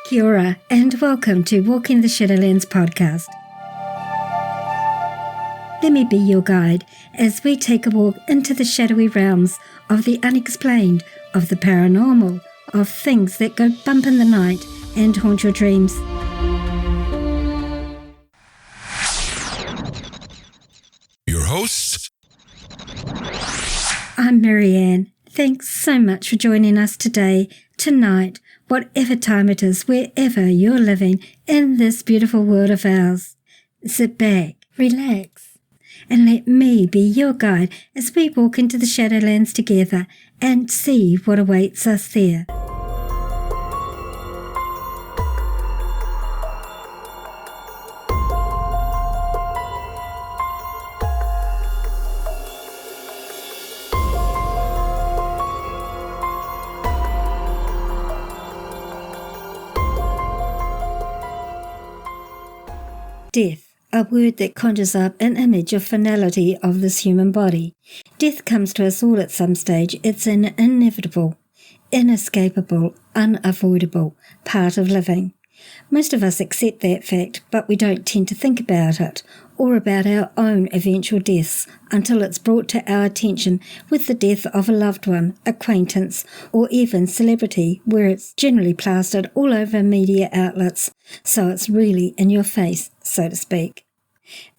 Kia ora, and welcome to Walking the Shadowlands podcast. Let me be your guide as we take a walk into the shadowy realms of the unexplained, of the paranormal, of things that go bump in the night and haunt your dreams. Your hosts? I'm Marianne. Thanks so much for joining us today, tonight, whatever time it is, wherever you're living in this beautiful world of ours. Sit back, relax, and let me be your guide as we walk into the Shadowlands together and see what awaits us there. Death, a word that conjures up an image of finality of this human body. Death comes to us all at some stage. It's an inevitable, inescapable, unavoidable part of living. Most of us accept that fact, but we don't tend to think about it, or about our own eventual deaths, until it's brought to our attention with the death of a loved one, acquaintance, or even celebrity, where it's generally plastered all over media outlets, so it's really in your face, so to speak.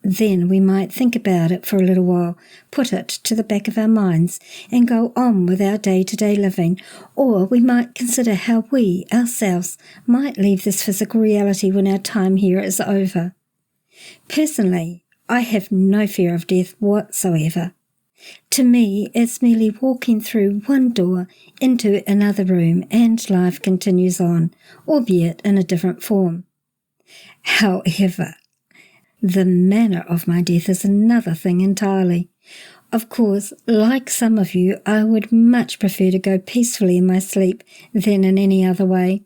Then we might think about it for a little while, put it to the back of our minds, and go on with our day-to-day living, or we might consider how we, ourselves, might leave this physical reality when our time here is over. Personally, I have no fear of death whatsoever. To me, it's merely walking through one door into another room and life continues on, albeit in a different form. However, the manner of my death is another thing entirely. Of course, like some of you, I would much prefer to go peacefully in my sleep than in any other way.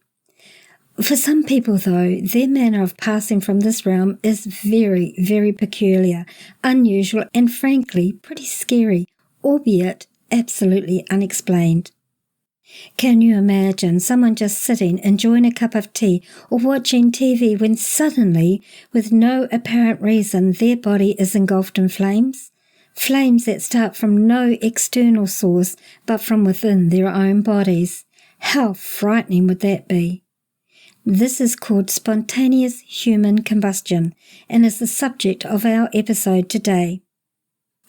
For some people, though, their manner of passing from this realm is very, very peculiar, unusual, and frankly, pretty scary, albeit absolutely unexplained. Can you imagine someone just sitting, enjoying a cup of tea or watching TV when suddenly, with no apparent reason, their body is engulfed in flames? Flames that start from no external source, but from within their own bodies. How frightening would that be? This is called Spontaneous Human Combustion and is the subject of our episode today.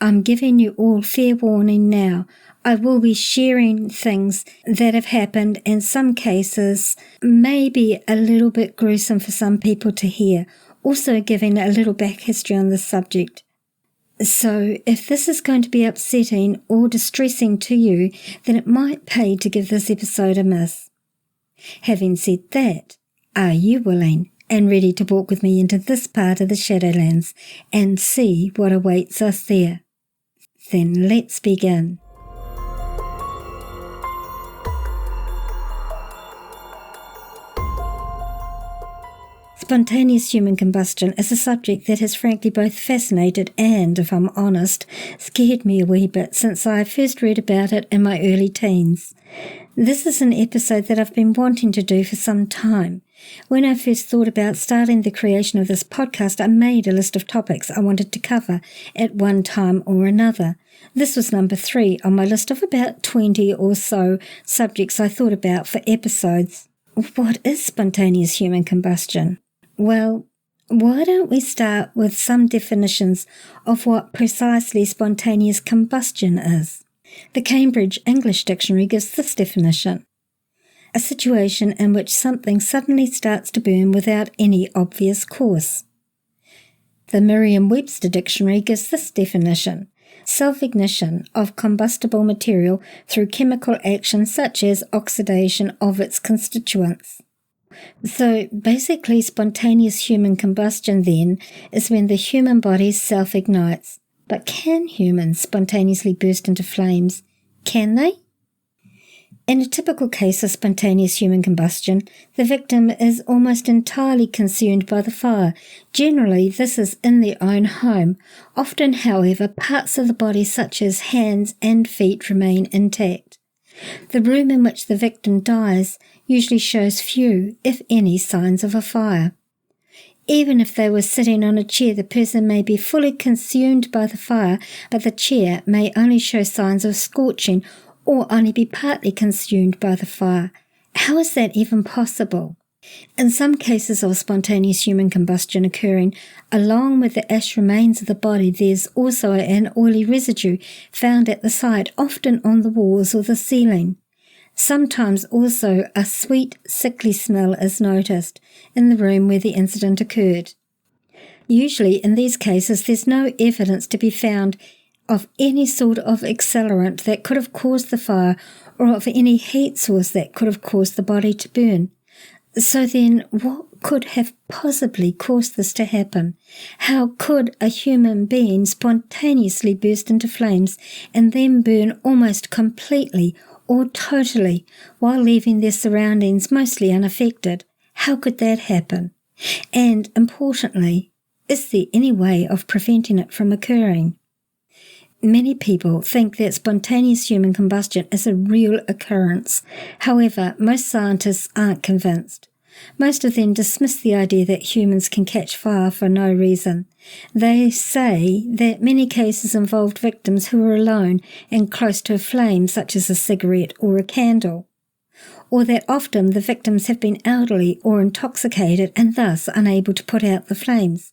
I'm giving you all fair warning now. I will be sharing things that have happened, and some cases may be a little bit gruesome for some people to hear, also giving a little back history on this subject. So if this is going to be upsetting or distressing to you, then it might pay to give this episode a miss. Having said that, are you willing and ready to walk with me into this part of the Shadowlands and see what awaits us there? Then let's begin. Spontaneous human combustion is a subject that has frankly both fascinated and, if I'm honest, scared me a wee bit since I first read about it in my early teens. This is an episode that I've been wanting to do for some time. When I first thought about starting the creation of this podcast, I made a list of topics I wanted to cover at one time or another. This was number 3 on my list of about 20 or so subjects I thought about for episodes. What is spontaneous human combustion? Well, why don't we start with some definitions of what precisely spontaneous combustion is? The Cambridge English Dictionary gives this definition: a situation in which something suddenly starts to burn without any obvious cause. The Merriam-Webster Dictionary gives this definition: self-ignition of combustible material through chemical action such as oxidation of its constituents. So basically, spontaneous human combustion then is when the human body self-ignites. But can humans spontaneously burst into flames? Can they? In a typical case of spontaneous human combustion, the victim is almost entirely consumed by the fire. Generally, this is in their own home. Often, however, parts of the body such as hands and feet remain intact. The room in which the victim dies usually shows few, if any, signs of a fire. Even if they were sitting on a chair, the person may be fully consumed by the fire, but the chair may only show signs of scorching or only be partly consumed by the fire. How is that even possible? In some cases of spontaneous human combustion occurring, along with the ash remains of the body, there's also an oily residue found at the site, often on the walls or the ceiling. Sometimes also a sweet, sickly smell is noticed in the room where the incident occurred. Usually in these cases there's no evidence to be found of any sort of accelerant that could have caused the fire or of any heat source that could have caused the body to burn. So then, what could have possibly caused this to happen? How could a human being spontaneously burst into flames and then burn almost completely or totally while leaving their surroundings mostly unaffected? How could that happen? And importantly, is there any way of preventing it from occurring? Many people think that spontaneous human combustion is a real occurrence. However, most scientists aren't convinced. Most of them dismiss the idea that humans can catch fire for no reason. They say that many cases involved victims who were alone and close to a flame, such as a cigarette or a candle, or that often the victims have been elderly or intoxicated and thus unable to put out the flames.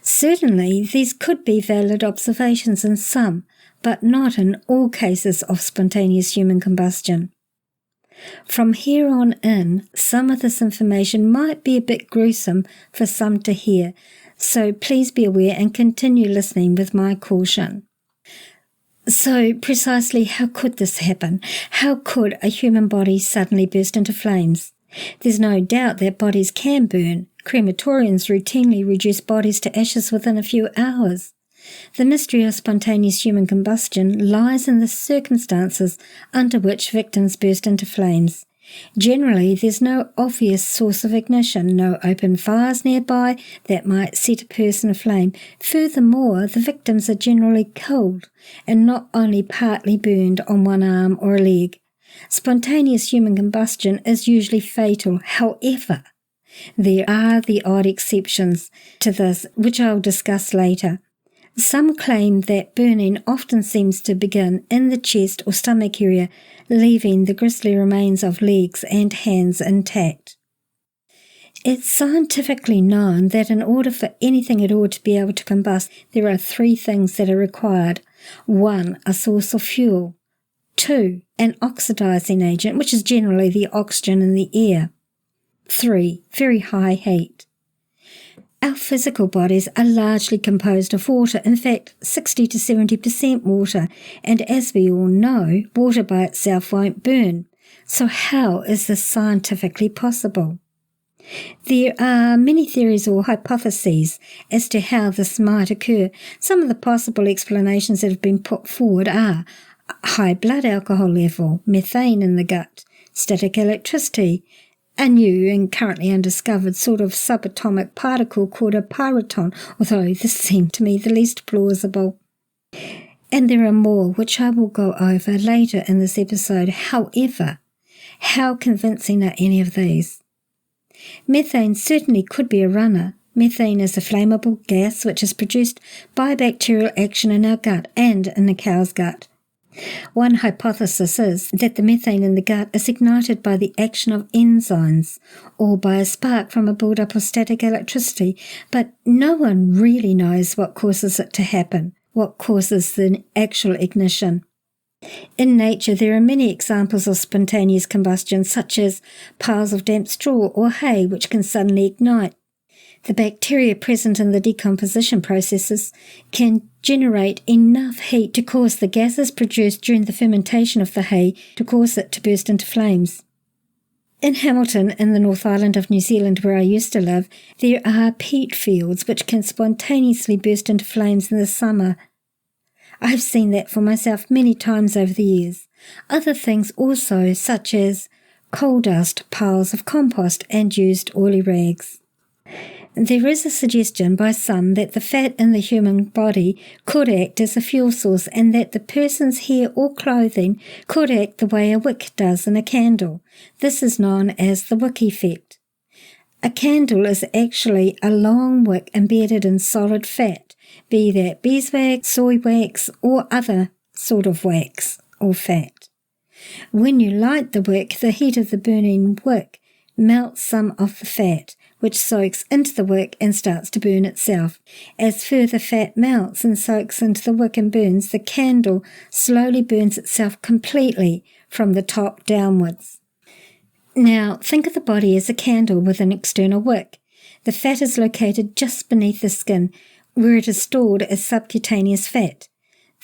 Certainly, these could be valid observations in some, but not in all cases of spontaneous human combustion. From here on in, some of this information might be a bit gruesome for some to hear, so please be aware and continue listening with my caution. So, precisely how could this happen? How could a human body suddenly burst into flames? There's no doubt that bodies can burn. Crematoriums routinely reduce bodies to ashes within a few hours. The mystery of spontaneous human combustion lies in the circumstances under which victims burst into flames. Generally, there's no obvious source of ignition, no open fires nearby that might set a person aflame. Furthermore, the victims are generally cold and not only partly burned on one arm or a leg. Spontaneous human combustion is usually fatal. However, there are the odd exceptions to this, which I'll discuss later. Some claim that burning often seems to begin in the chest or stomach area, leaving the grisly remains of legs and hands intact. It's scientifically known that in order for anything at all to be able to combust, there are 3 things that are required. 1, a source of fuel. 2, an oxidizing agent, which is generally the oxygen in the air. 3, very high heat. Our physical bodies are largely composed of water, in fact 60 to 70% water, and as we all know, water by itself won't burn. So how is this scientifically possible? There are many theories or hypotheses as to how this might occur. Some of the possible explanations that have been put forward are high blood alcohol level, methane in the gut, static electricity, a new and currently undiscovered sort of subatomic particle called a pyroton, although this seemed to me the least plausible. And there are more, which I will go over later in this episode. However, how convincing are any of these? Methane certainly could be a runner. Methane is a flammable gas which is produced by bacterial action in our gut and in a cow's gut. One hypothesis is that the methane in the gut is ignited by the action of enzymes or by a spark from a build-up of static electricity, but no one really knows what causes it to happen, what causes the actual ignition. In nature, there are many examples of spontaneous combustion, such as piles of damp straw or hay, which can suddenly ignite. The bacteria present in the decomposition processes can generate enough heat to cause the gases produced during the fermentation of the hay to cause it to burst into flames. In Hamilton, in the North Island of New Zealand, where I used to live, there are peat fields which can spontaneously burst into flames in the summer. I've seen that for myself many times over the years. Other things also, such as coal dust, piles of compost, and used oily rags. There is a suggestion by some that the fat in the human body could act as a fuel source and that the person's hair or clothing could act the way a wick does in a candle. This is known as the wick effect. A candle is actually a long wick embedded in solid fat, be that beeswax, soy wax, or other sort of wax or fat. When you light the wick, the heat of the burning wick melts some of the fat, which soaks into the wick and starts to burn itself. As further fat melts and soaks into the wick and burns, the candle slowly burns itself completely from the top downwards. Now, think of the body as a candle with an external wick. The fat is located just beneath the skin, where it is stored as subcutaneous fat.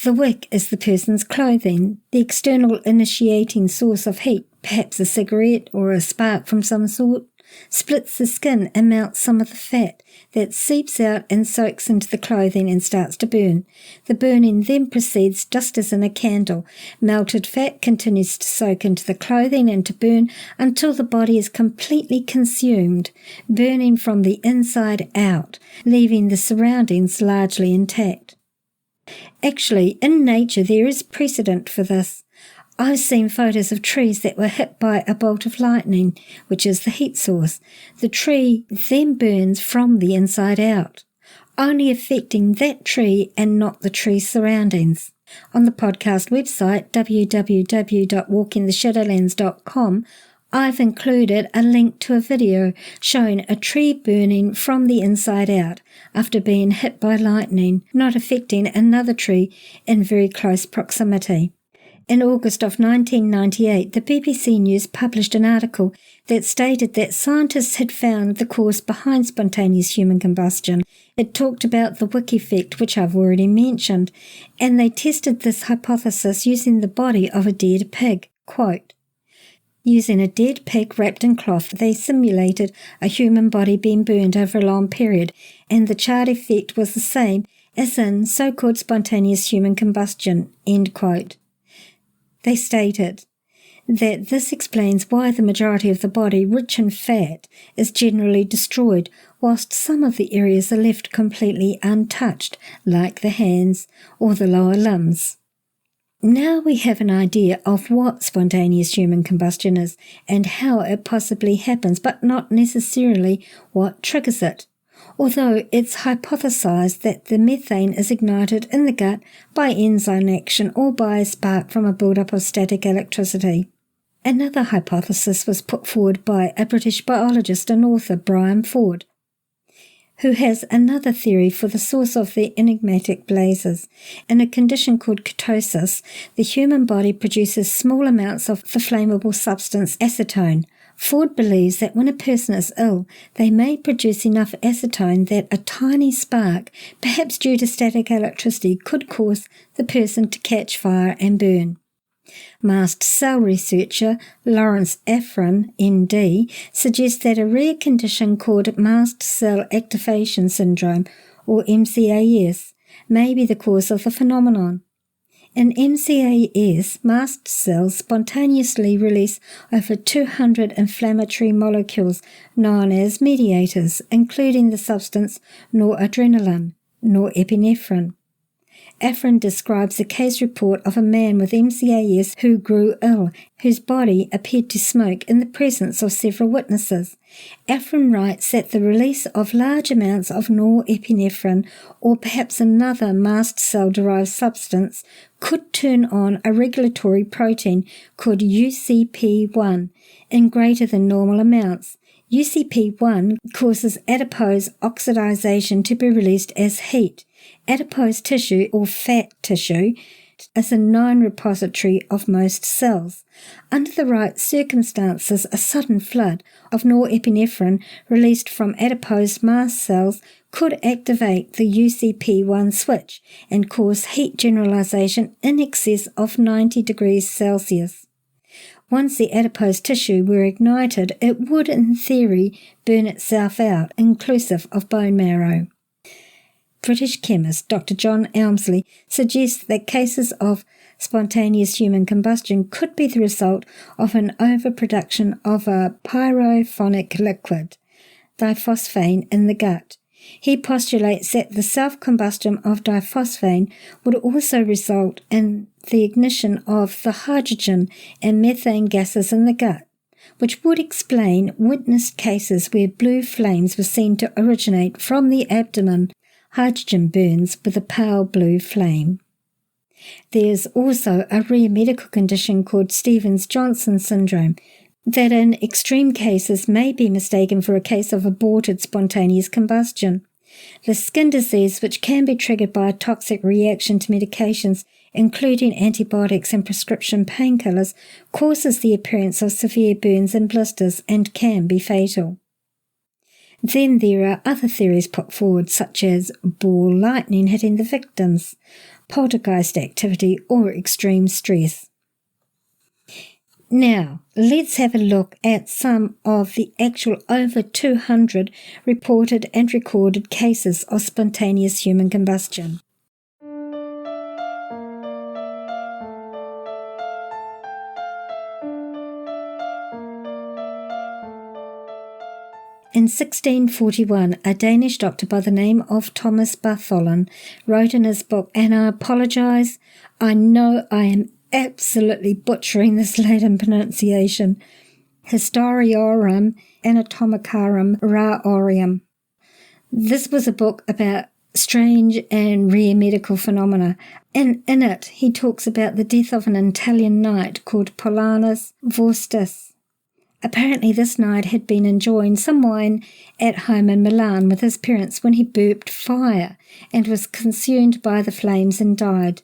The wick is the person's clothing, the external initiating source of heat, perhaps a cigarette or a spark from some sort, splits the skin and melts some of the fat that seeps out and soaks into the clothing and starts to burn. The burning then proceeds just as in a candle. Melted fat continues to soak into the clothing and to burn until the body is completely consumed, burning from the inside out, leaving the surroundings largely intact. Actually, in nature there is precedent for this. I've seen photos of trees that were hit by a bolt of lightning, which is the heat source. The tree then burns from the inside out, only affecting that tree and not the tree's surroundings. On the podcast website, www.walkingtheshadowlands.com, I've included a link to a video showing a tree burning from the inside out after being hit by lightning, not affecting another tree in very close proximity. In August of 1998, the BBC News published an article that stated that scientists had found the cause behind spontaneous human combustion. It talked about the wick effect, which I've already mentioned, and they tested this hypothesis using the body of a dead pig. Quote, using a dead pig wrapped in cloth, they simulated a human body being burned over a long period, and the charred effect was the same as in so-called spontaneous human combustion. End quote. They stated that this explains why the majority of the body, rich in fat, is generally destroyed, whilst some of the areas are left completely untouched, like the hands or the lower limbs. Now we have an idea of what spontaneous human combustion is and how it possibly happens, but not necessarily what triggers it. Although it's hypothesized that the methane is ignited in the gut by enzyme action or by a spark from a buildup of static electricity. Another hypothesis was put forward by a British biologist and author, Brian Ford, who has another theory for the source of the enigmatic blazes. In a condition called ketosis, the human body produces small amounts of the flammable substance acetone. Ford believes that when a person is ill, they may produce enough acetone that a tiny spark, perhaps due to static electricity, could cause the person to catch fire and burn. Mast cell researcher Lawrence Afrin, MD, suggests that a rare condition called mast cell activation syndrome, or MCAS, may be the cause of the phenomenon. In MCAS, mast cells spontaneously release over 200 inflammatory molecules known as mediators, including the substance noradrenaline, norepinephrine. Afrin describes a case report of a man with MCAS who grew ill, whose body appeared to smoke in the presence of several witnesses. Afrin writes that the release of large amounts of norepinephrine, or perhaps another mast cell-derived substance, could turn on a regulatory protein called UCP1 in greater than normal amounts. UCP1 causes adipose oxidization to be released as heat. Adipose tissue, or fat tissue, is a known repository of most cells. Under the right circumstances, a sudden flood of norepinephrine released from adipose mast cells could activate the UCP1 switch and cause heat generalization in excess of 90 degrees Celsius. Once the adipose tissue were ignited, it would, in theory, burn itself out, inclusive of bone marrow. British chemist Dr. John Elmsley suggests that cases of spontaneous human combustion could be the result of an overproduction of a pyrophonic liquid. diphosphane in the gut. He postulates that the self-combustion of diphosphane would also result in the ignition of the hydrogen and methane gases in the gut, which would explain witnessed cases where blue flames were seen to originate from the abdomen, hydrogen burns with a pale blue flame. There's also a rare medical condition called Stevens-Johnson syndrome that in extreme cases may be mistaken for a case of aborted spontaneous combustion. The skin disease, which can be triggered by a toxic reaction to medications, including antibiotics and prescription painkillers, causes the appearance of severe burns and blisters and can be fatal. Then there are other theories put forward, such as ball lightning hitting the victims, poltergeist activity, or extreme stress. Now, let's have a look at some of the actual over 200 reported and recorded cases of spontaneous human combustion. In 1641, a Danish doctor by the name of Thomas Bartholin wrote in his book, and I apologize, I know I am absolutely butchering this Latin pronunciation, Historiorum Anatomicarum Rareum. This was a book about strange and rare medical phenomena, and in it he talks about the death of an Italian knight called Paulinus Vorstus. Apparently this knight had been enjoying some wine at home in Milan with his parents when he burped fire and was consumed by the flames and died.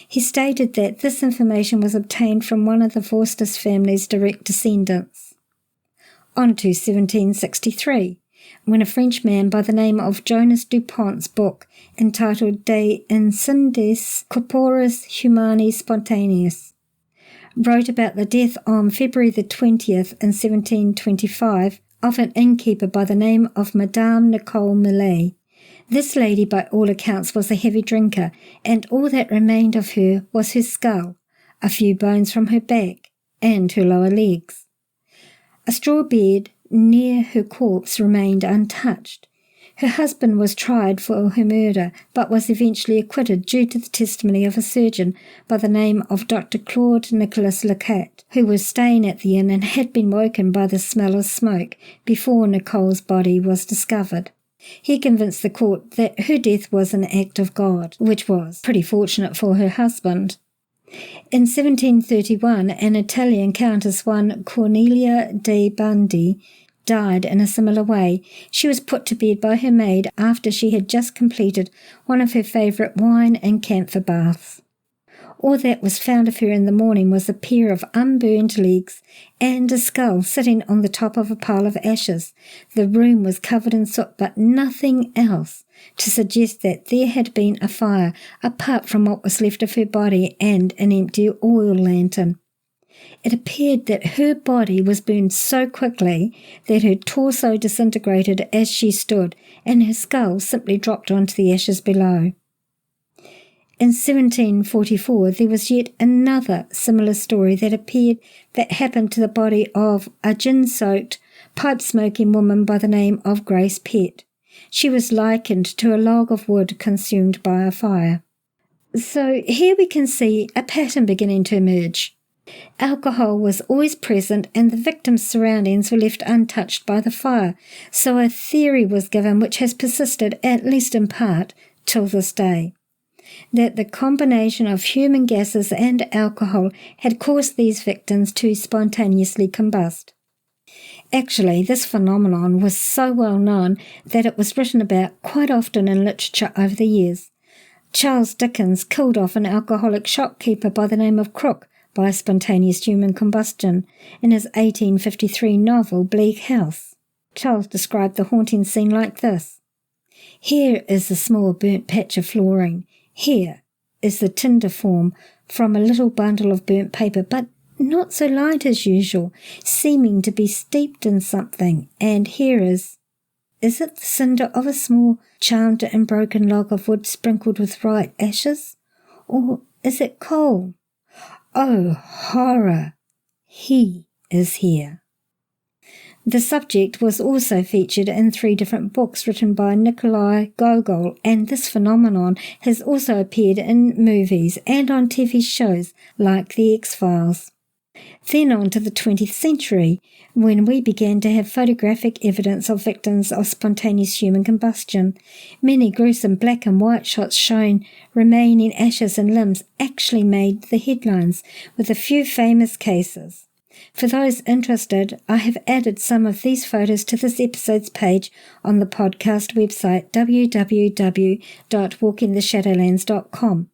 He stated that this information was obtained from one of the Vorstus family's direct descendants. On to 1763, when a French man by the name of Jonas Dupont's book, entitled De Incendiis Corporis Humani Spontaneus, wrote about the death on February the 20th in 1725 of an innkeeper by the name of Madame Nicole Millet. This lady, by all accounts, was a heavy drinker, and all that remained of her was her skull, a few bones from her back, and her lower legs. A straw bed near her corpse remained untouched. Her husband was tried for her murder, but was eventually acquitted due to the testimony of a surgeon by the name of Dr. Claude Nicolas Lecat, who was staying at the inn and had been woken by the smell of smoke before Nicole's body was discovered. He convinced the court that her death was an act of God, which was pretty fortunate for her husband. In 1731, an Italian countess, one Cornelia de Bandi, died in a similar way. She was put to bed by her maid after she had just completed one of her favourite wine and camphor baths. All that was found of her in the morning was a pair of unburned legs and a skull sitting on the top of a pile of ashes. The room was covered in soot, but nothing else to suggest that there had been a fire apart from what was left of her body and an empty oil lantern. It appeared that her body was burned so quickly that her torso disintegrated as she stood, and her skull simply dropped onto the ashes below. In 1744, there was yet another similar story that happened to the body of a gin-soaked, pipe-smoking woman by the name of Grace Pett. She was likened to a log of wood consumed by a fire. So here we can see a pattern beginning to emerge. Alcohol was always present and the victim's surroundings were left untouched by the fire, so a theory was given which has persisted, at least in part, till this day, that the combination of human gases and alcohol had caused these victims to spontaneously combust. Actually, this phenomenon was so well known that it was written about quite often in literature over the years. Charles Dickens killed off an alcoholic shopkeeper by the name of Crook by spontaneous human combustion in his 1853 novel Bleak House. Charles described the haunting scene like this: "Here is a small burnt patch of flooring. Here is the tinder form from a little bundle of burnt paper, but not so light as usual, seeming to be steeped in something. And here is it the cinder of a small charmed and broken log of wood sprinkled with bright ashes? Or is it coal? Oh, horror! He is here." The subject was also featured in 3 different books written by Nikolai Gogol, and this phenomenon has also appeared in movies and on TV shows like The X-Files. Then on to the 20th century, when we began to have photographic evidence of victims of spontaneous human combustion. Many gruesome black and white shots showing remaining ashes and limbs actually made the headlines, with a few famous cases. For those interested, I have added some of these photos to this episode's page on the podcast website www.walkingtheshadowlands.com.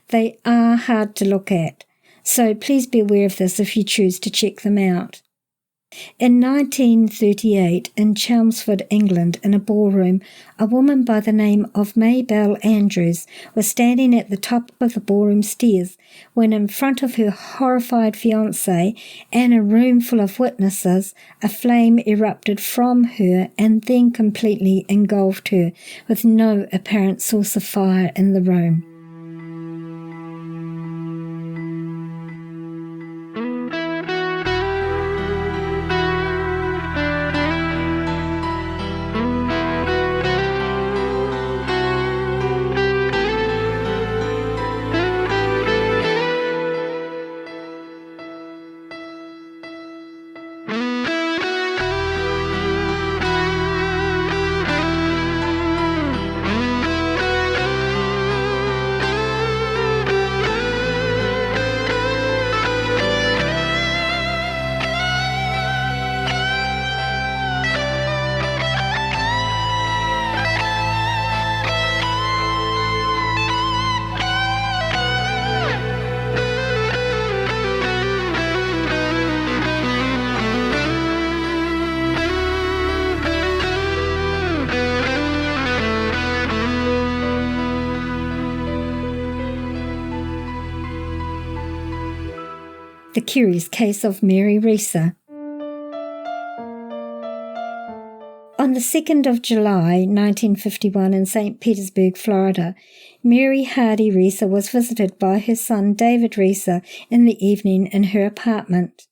They are hard to look at, so please be aware of this if you choose to check them out. In 1938, in Chelmsford, England, in a ballroom, a woman by the name of Maybelle Andrews was standing at the top of the ballroom stairs when, in front of her horrified fiancé and a room full of witnesses, a flame erupted from her and then completely engulfed her, with no apparent source of fire in the room. The curious case of Mary Reeser. On the 2nd of July, 1951, in St. Petersburg, Florida, Mary Hardy Reeser was visited by her son David Reeser in the evening in her apartment.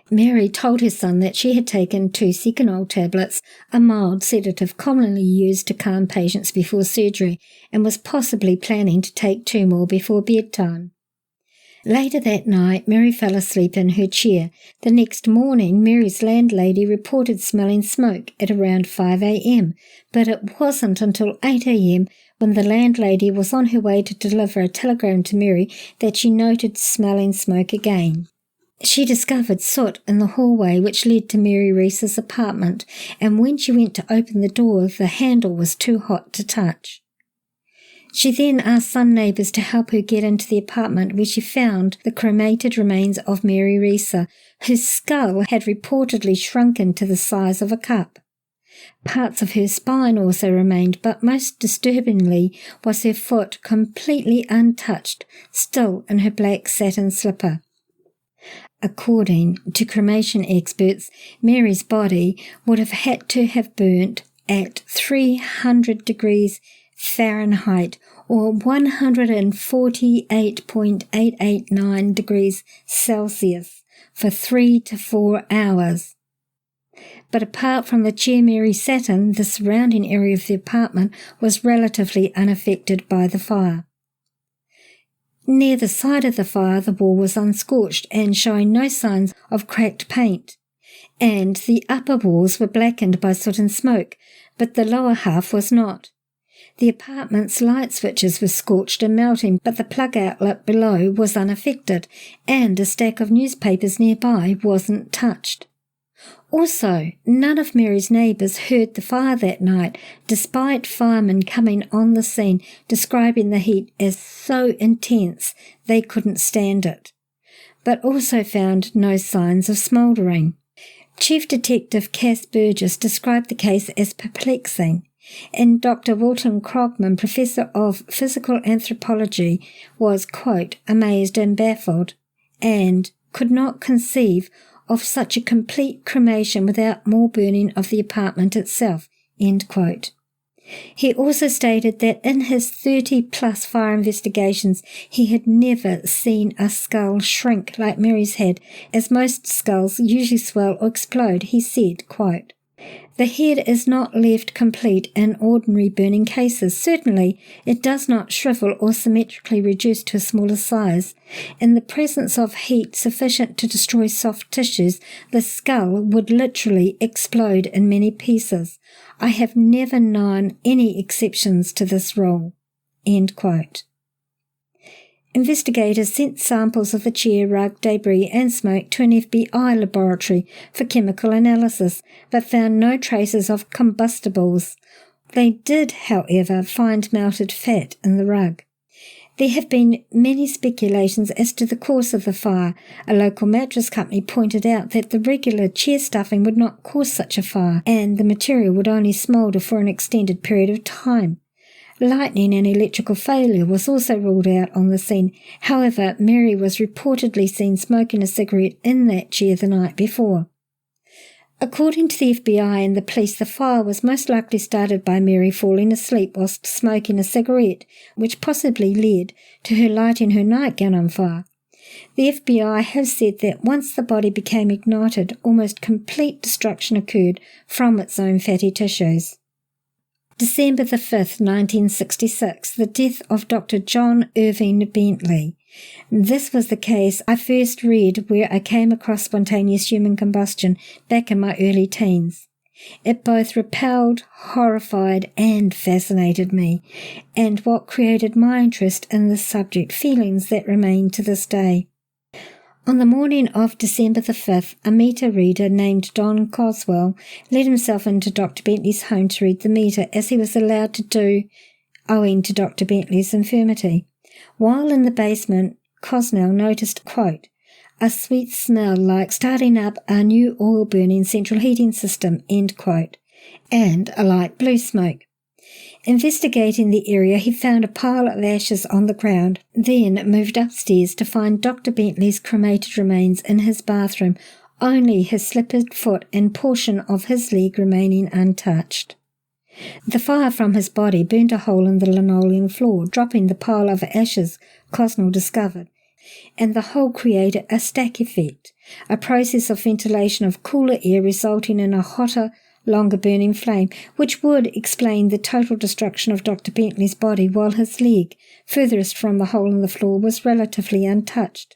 Mary told her son that she had taken 2 Seconal tablets, a mild sedative commonly used to calm patients before surgery, and was possibly planning to take 2 more before bedtime. Later that night, Mary fell asleep in her chair. The next morning, Mary's landlady reported smelling smoke at around 5 a.m., but it wasn't until 8 a.m. when the landlady was on her way to deliver a telegram to Mary that she noted smelling smoke again. She discovered soot in the hallway which led to Mary Reeser's apartment, and when she went to open the door, the handle was too hot to touch. She then asked some neighbours to help her get into the apartment, where she found the cremated remains of Mary Reeser, whose skull had reportedly shrunken to the size of a cup. Parts of her spine also remained, but most disturbingly was her foot completely untouched, still in her black satin slipper. According to cremation experts, Mary's body would have had to have burnt at 300 degrees Fahrenheit or 148.889 degrees Celsius for 3 to 4 hours. But apart from the chair Mary sat in, the surrounding area of the apartment was relatively unaffected by the fire. Near the side of the fire, the wall was unscorched and showing no signs of cracked paint, and the upper walls were blackened by soot and smoke, but the lower half was not. The apartment's light switches were scorched and melting, but the plug outlet below was unaffected, and a stack of newspapers nearby wasn't touched. Also, none of Mary's neighbours heard the fire that night, despite firemen coming on the scene describing the heat as so intense they couldn't stand it, but also found no signs of smouldering. Chief Detective Cass Burgess described the case as perplexing, and Dr. Walton Krogman, Professor of Physical Anthropology, was, quote, amazed and baffled, and could not conceive of such a complete cremation without more burning of the apartment itself, end quote. He also stated that in his 30-plus fire investigations, he had never seen a skull shrink like Mary's had, as most skulls usually swell or explode. He said, quote, "The head is not left complete in ordinary burning cases. Certainly, it does not shrivel or symmetrically reduce to a smaller size. In the presence of heat sufficient to destroy soft tissues, the skull would literally explode in many pieces. I have never known any exceptions to this rule." End quote. Investigators sent samples of the chair, rug, debris and smoke to an FBI laboratory for chemical analysis, but found no traces of combustibles. They did, however, find melted fat in the rug. There have been many speculations as to the cause of the fire. A local mattress company pointed out that the regular chair stuffing would not cause such a fire, and the material would only smoulder for an extended period of time. Lightning and electrical failure was also ruled out on the scene. However, Mary was reportedly seen smoking a cigarette in that chair the night before. According to the FBI and the police, the fire was most likely started by Mary falling asleep whilst smoking a cigarette, which possibly led to her lighting her nightgown on fire. The FBI has said that once the body became ignited, almost complete destruction occurred from its own fatty tissues. December the 5th, 1966, the death of Dr. John Irving Bentley. This was the case I first read where I came across spontaneous human combustion back in my early teens. It both repelled, horrified, and fascinated me, and what created my interest in this subject, feelings that remain to this day. On the morning of December the 5th, a meter reader named Don Coswell let himself into Dr. Bentley's home to read the meter, as he was allowed to do, owing to Dr. Bentley's infirmity. While in the basement, Cosnell noticed, quote, "a sweet smell like starting up a new oil-burning central heating system," end quote, and a light blue smoke. Investigating the area, he found a pile of ashes on the ground, then moved upstairs to find Dr. Bentley's cremated remains in his bathroom, only his slippered foot and portion of his leg remaining untouched. The fire from his body burnt a hole in the linoleum floor, dropping the pile of ashes Cosnell discovered, and the hole created a stack effect, a process of ventilation of cooler air resulting in a hotter, longer burning flame, which would explain the total destruction of Dr. Bentley's body while his leg, furthest from the hole in the floor, was relatively untouched.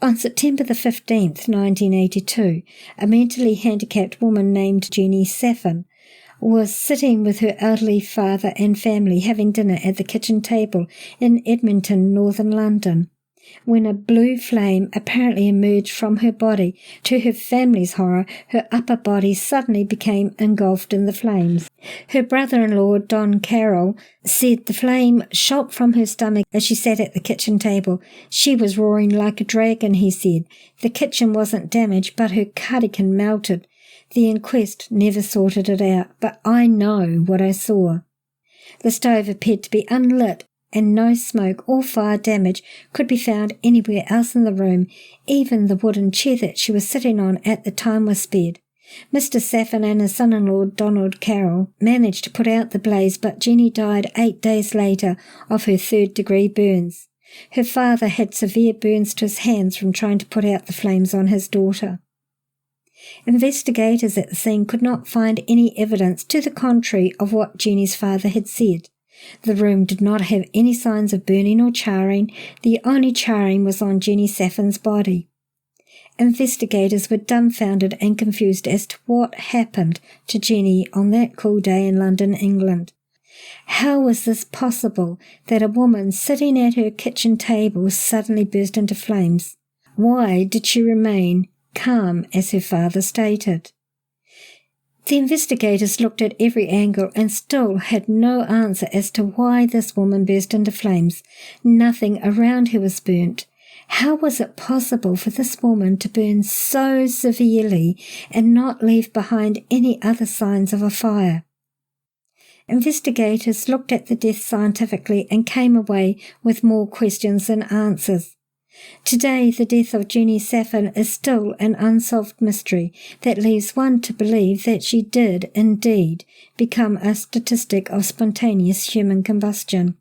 On September the 15th, 1982, a mentally handicapped woman named Jenny Saffin was sitting with her elderly father and family having dinner at the kitchen table in Edmonton, northern London, when a blue flame apparently emerged from her body. To her family's horror, her upper body suddenly became engulfed in the flames. Her brother-in-law, Don Carroll, said the flame shot from her stomach as she sat at the kitchen table. She was roaring like a dragon, he said. The kitchen wasn't damaged, but her cardigan melted. The inquest never sorted it out, but I know what I saw. The stove appeared to be unlit, and no smoke or fire damage could be found anywhere else in the room. Even the wooden chair that she was sitting on at the time was spared. Mr. Saffin and his son-in-law, Donald Carroll, managed to put out the blaze, but Jenny died 8 days later of her third-degree burns. Her father had severe burns to his hands from trying to put out the flames on his daughter. Investigators at the scene could not find any evidence to the contrary of what Jenny's father had said. The room did not have any signs of burning or charring. The only charring was on Jenny Saffin's body. Investigators were dumbfounded and confused as to what happened to Jenny on that cool day in London, England. How was this possible that a woman sitting at her kitchen table suddenly burst into flames? Why did she remain calm, as her father stated? The investigators looked at every angle and still had no answer as to why this woman burst into flames. Nothing around her was burnt. How was it possible for this woman to burn so severely and not leave behind any other signs of a fire? Investigators looked at the death scientifically and came away with more questions than answers. Today, the death of Jenny Saffin is still an unsolved mystery that leaves one to believe that she did, indeed, become a statistic of spontaneous human combustion.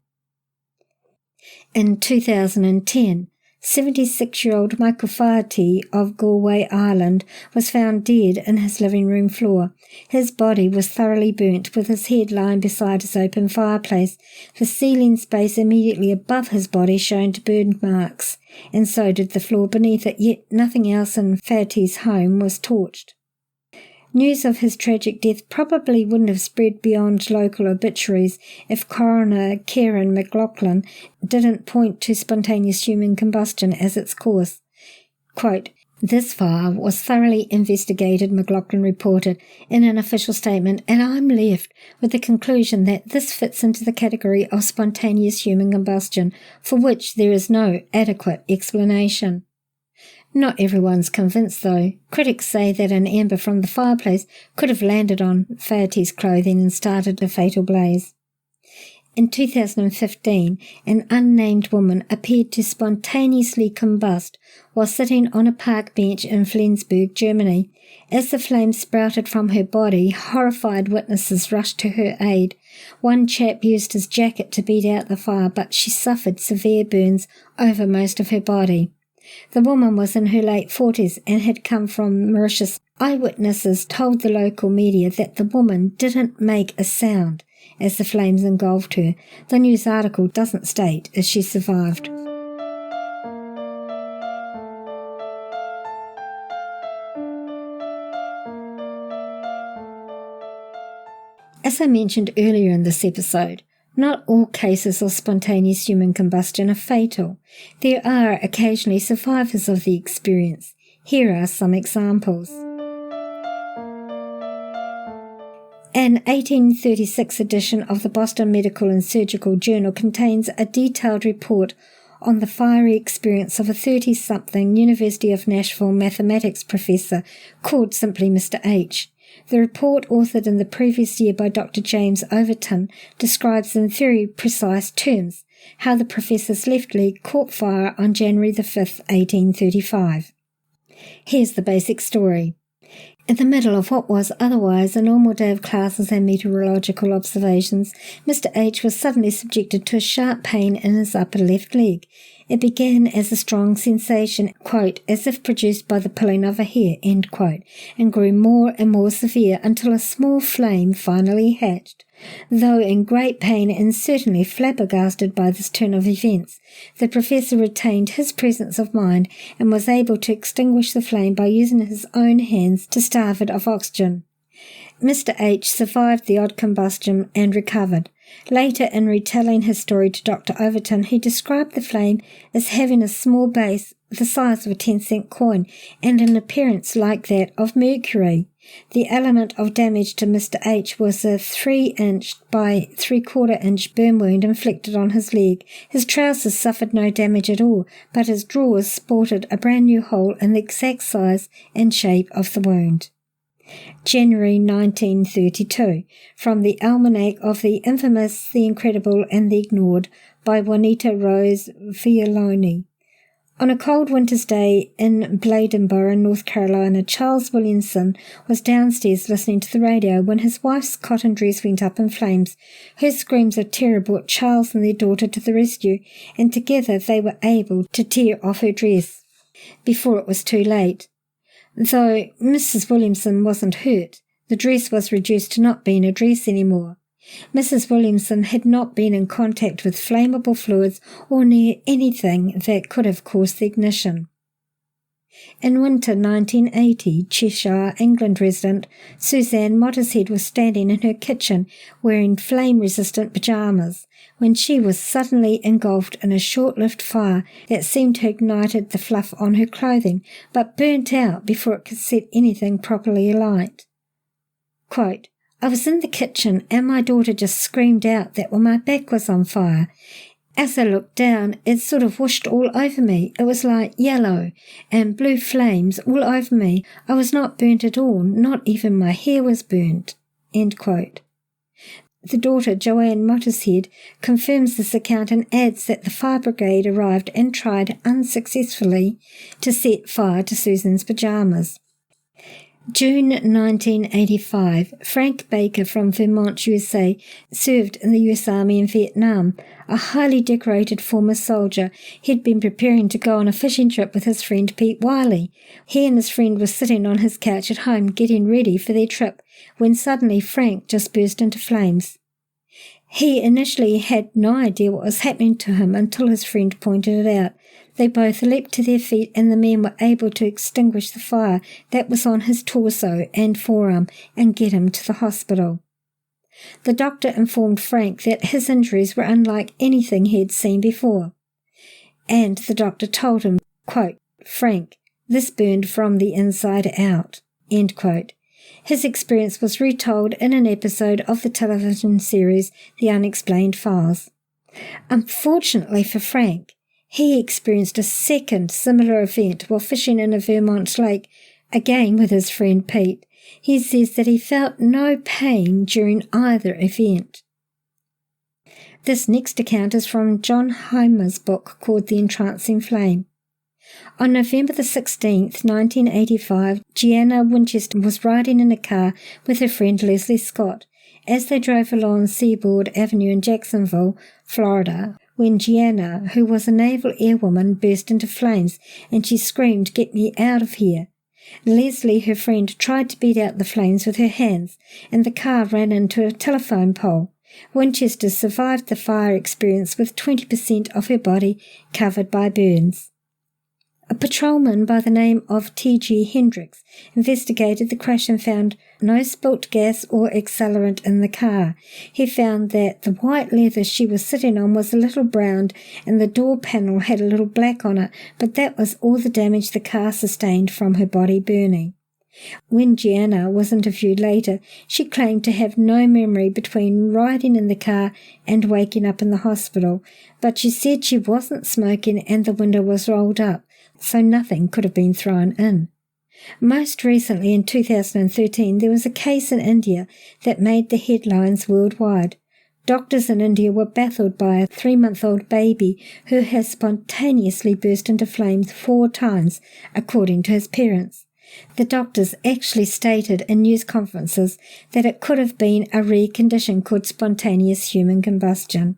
In 2010, 76-year-old Michael Faherty of Galway, Ireland, was found dead in his living room floor. His body was thoroughly burnt, with his head lying beside his open fireplace, the ceiling space immediately above his body showing burn marks, and so did the floor beneath it, yet nothing else in Faherty's home was torched. News of his tragic death probably wouldn't have spread beyond local obituaries if coroner Kieran McLaughlin didn't point to spontaneous human combustion as its cause. Quote, "This fire was thoroughly investigated," McLaughlin reported in an official statement, "and I'm left with the conclusion that this fits into the category of spontaneous human combustion, for which there is no adequate explanation." Not everyone's convinced, though. Critics say that an ember from the fireplace could have landed on Faherty's clothing and started a fatal blaze. In 2015, an unnamed woman appeared to spontaneously combust while sitting on a park bench in Flensburg, Germany. As the flames sprouted from her body, horrified witnesses rushed to her aid. One chap used his jacket to beat out the fire, but she suffered severe burns over most of her body. The woman was in her late 40s and had come from Mauritius. Eyewitnesses told the local media that the woman didn't make a sound as the flames engulfed her. The news article doesn't state if she survived. As I mentioned earlier in this episode, not all cases of spontaneous human combustion are fatal. There are occasionally survivors of the experience. Here are some examples. An 1836 edition of the Boston Medical and Surgical Journal contains a detailed report on the fiery experience of a 30-something University of Nashville mathematics professor called simply Mr. H. The report, authored in the previous year by Dr. James Overton, describes in very precise terms how the professor's left leg caught fire on January the 5th, 1835. Here's the basic story. In the middle of what was otherwise a normal day of classes and meteorological observations, Mr. H was suddenly subjected to a sharp pain in his upper left leg. It began as a strong sensation, quote, as if produced by the pulling of a hair, end quote, and grew more and more severe until a small flame finally hatched. Though in great pain and certainly flabbergasted by this turn of events, the professor retained his presence of mind and was able to extinguish the flame by using his own hands to starve it of oxygen. Mr. H survived the odd combustion and recovered. Later, in retelling his story to Dr. Overton, he described the flame as having a small base the size of a 10-cent coin and an appearance like that of mercury. The element of damage to Mr. H was a 3-inch by 3/4-inch burn wound inflicted on his leg. His trousers suffered no damage at all, but his drawers sported a brand new hole in the exact size and shape of the wound. January 1932, from the Almanac of the Infamous, the Incredible and the Ignored by Juanita Rose Violoni. On a cold winter's day in Bladenboro, North Carolina, Charles Williamson was downstairs listening to the radio when his wife's cotton dress went up in flames. Her screams of terror brought Charles and their daughter to the rescue, and together they were able to tear off her dress before it was too late. Though Mrs. Williamson wasn't hurt, the dress was reduced to not being a dress anymore. Mrs. Williamson had not been in contact with flammable fluids or near anything that could have caused the ignition. In winter 1980, Cheshire, England resident Suzanne Mottershead was standing in her kitchen wearing flame-resistant pyjamas when she was suddenly engulfed in a short-lived fire that seemed to have ignited the fluff on her clothing, but burnt out before it could set anything properly alight. Quote, I was in the kitchen and my daughter just screamed out that my back was on fire. As I looked down, it sort of whooshed all over me. It was like yellow and blue flames all over me. I was not burnt at all, not even my hair was burnt. End quote. The daughter, Joanne Mottershead, confirms this account and adds that the fire brigade arrived and tried unsuccessfully to set fire to Susan's pyjamas. June 1985, Frank Baker from Vermont, USA, served in the U.S. Army in Vietnam. A highly decorated former soldier, he'd been preparing to go on a fishing trip with his friend Pete Wiley. He and his friend were sitting on his couch at home getting ready for their trip when suddenly Frank just burst into flames. He initially had no idea what was happening to him until his friend pointed it out. They both leapt to their feet and the men were able to extinguish the fire that was on his torso and forearm and get him to the hospital. The doctor informed Frank that his injuries were unlike anything he had seen before. And the doctor told him, quote, "Frank, this burned from the inside out," end quote. His experience was retold in an episode of the television series The Unexplained Files. Unfortunately for Frank, he experienced a second similar event while fishing in a Vermont lake, again with his friend Pete. He says that he felt no pain during either event. This next account is from John Heimer's book called The Entrancing Flame. On November the 16th, 1985, Gianna Winchester was riding in a car with her friend Leslie Scott as they drove along Seaboard Avenue in Jacksonville, Florida, when Gianna, who was a naval airwoman, burst into flames and she screamed, "Get me out of here." Leslie, her friend, tried to beat out the flames with her hands, and the car ran into a telephone pole. Winchester survived the fire experience with 20% of her body covered by burns. A patrolman by the name of T.G. Hendricks investigated the crash and found no spilt gas or accelerant in the car. He found that the white leather she was sitting on was a little browned and the door panel had a little black on it, but that was all the damage the car sustained from her body burning. When Gianna was interviewed later, she claimed to have no memory between riding in the car and waking up in the hospital, but she said she wasn't smoking and the window was rolled up, so nothing could have been thrown in. Most recently, in 2013, there was a case in India that made the headlines worldwide. Doctors in India were baffled by a 3-month-old baby who has spontaneously burst into flames 4 times, according to his parents. The doctors actually stated in news conferences that it could have been a rare condition called spontaneous human combustion.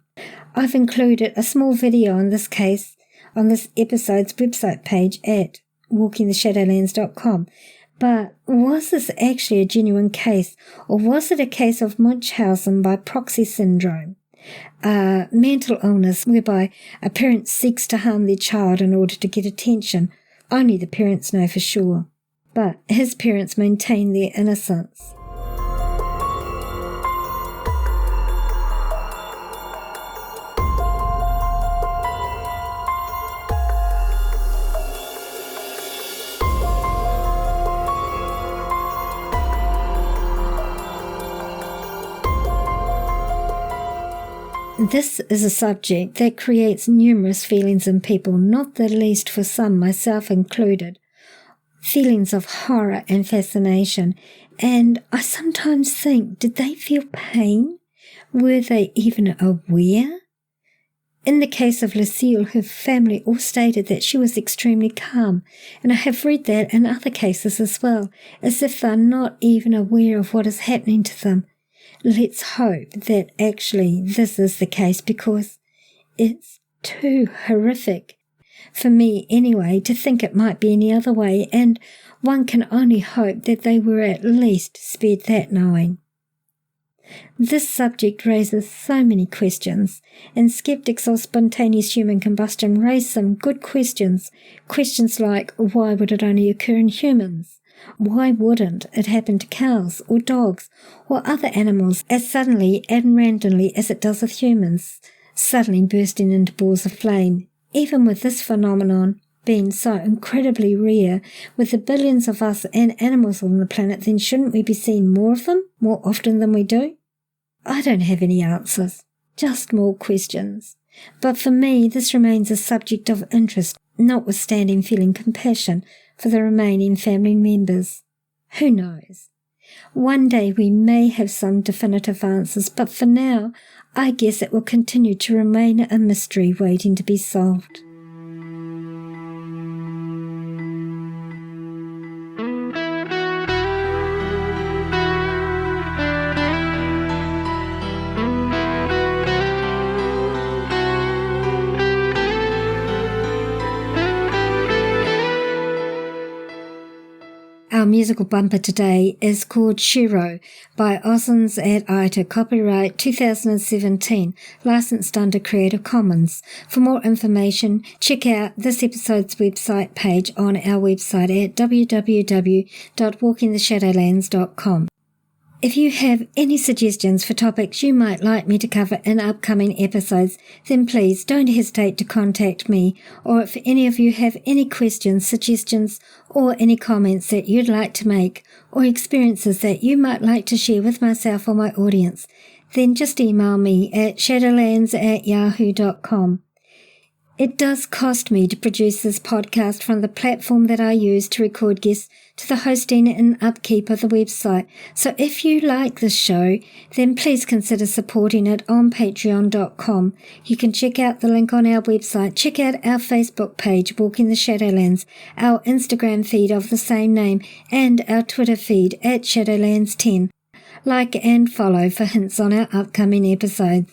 I've included a small video on this case on this episode's website page at walkingtheshadowlands.com. But was this actually a genuine case, or was it a case of Munchausen by proxy syndrome? A mental illness whereby a parent seeks to harm their child in order to get attention. Only the parents know for sure. But his parents maintain their innocence. This is a subject that creates numerous feelings in people, not the least for some, myself included. Feelings of horror and fascination, and I sometimes think, did they feel pain? Were they even aware? In the case of Lucille, her family all stated that she was extremely calm, and I have read that in other cases as well, as if they're not even aware of what is happening to them. Let's hope that actually this is the case, because it's too horrific. For me, anyway, to think it might be any other way, and one can only hope that they were at least spared that knowing. This subject raises so many questions, and skeptics of spontaneous human combustion raise some good questions. Questions like, why would it only occur in humans? Why wouldn't it happen to cows or dogs or other animals as suddenly and randomly as it does with humans, suddenly bursting into balls of flame? Even with this phenomenon being so incredibly rare, with the billions of us and animals on the planet, then shouldn't we be seeing more of them more often than we do? I don't have any answers, just more questions. But for me, this remains a subject of interest, notwithstanding feeling compassion for the remaining family members. Who knows? One day we may have some definitive answers, but for now, I guess it will continue to remain a mystery waiting to be solved. Our musical bumper today is called Shiro by Ozens at Ita, copyright 2017, licensed under Creative Commons. For more information, check out this episode's website page on our website at www.walkingtheshadowlands.com. If you have any suggestions for topics you might like me to cover in upcoming episodes, then please don't hesitate to contact me, or if any of you have any questions, suggestions, or any comments that you'd like to make, or experiences that you might like to share with myself or my audience, then just email me at shadowlands@yahoo.com. It does cost me to produce this podcast from the platform that I use to record guests to the hosting and upkeep of the website. So if you like this show, then please consider supporting it on patreon.com. You can check out the link on our website, check out our Facebook page, Walking the Shadowlands, our Instagram feed of the same name, and our Twitter feed at Shadowlands10. Like and follow for hints on our upcoming episodes.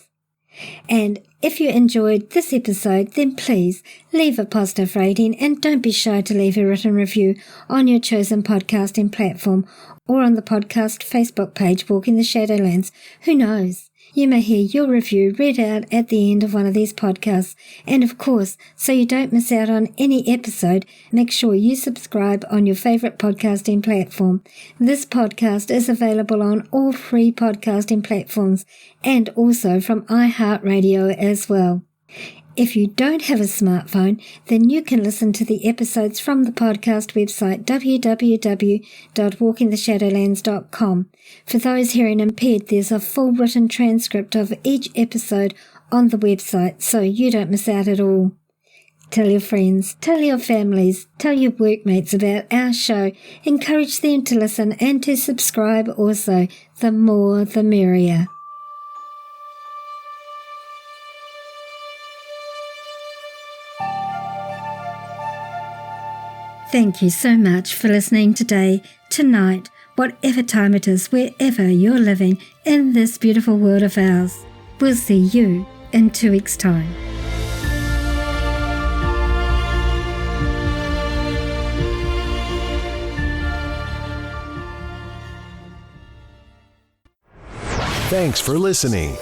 And if you enjoyed this episode, then please leave a positive rating and don't be shy to leave a written review on your chosen podcasting platform or on the podcast Facebook page, Walking the Shadowlands. Who knows? You may hear your review read out at the end of one of these podcasts. And of course, so you don't miss out on any episode, make sure you subscribe on your favorite podcasting platform. This podcast is available on all free podcasting platforms and also from iHeartRadio as well. If you don't have a smartphone, then you can listen to the episodes from the podcast website, www.walkingtheshadowlands.com. For those hearing impaired, there's a full written transcript of each episode on the website, so you don't miss out at all. Tell your friends, tell your families, tell your workmates about our show. Encourage them to listen and to subscribe also. The more, the merrier. Thank you so much for listening today, tonight, whatever time it is, wherever you're living in this beautiful world of ours. We'll see you in 2 weeks' time. Thanks for listening.